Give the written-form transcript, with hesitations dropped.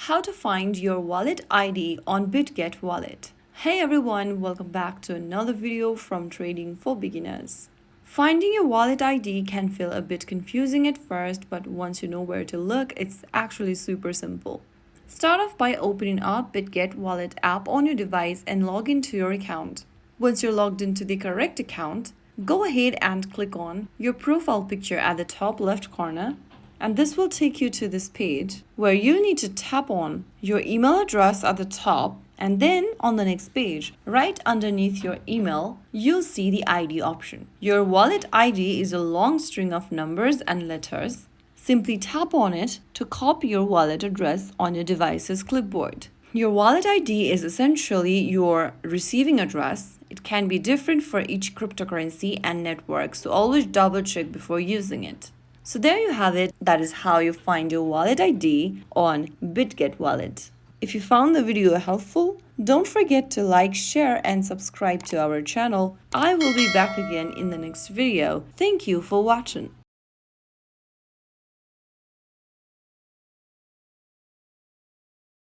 How to find your wallet ID on Bitget Wallet. Hey everyone, welcome back to another video from Trading for Beginners. Finding your wallet ID can feel a bit confusing at first, but once you know where to look, it's actually super simple. Start off by opening up Bitget Wallet app on your device and log into your account. Once you're logged into the correct account, go ahead and click on your profile picture at the top left corner, and this will take you to this page where you'll need to tap on your email address at the top, and then on the next page, right underneath your email, you'll see the ID option. Your wallet ID is a long string of numbers and letters. Simply tap on it to copy your wallet address on your device's clipboard. Your wallet ID is essentially your receiving address. It can be different for each cryptocurrency and network, so always double check before using it. So there you have it. That is how you find your wallet ID on Bitget Wallet. If you found the video helpful, don't forget to like, share, and subscribe to our channel. I will be back again in the next video. Thank you for watching.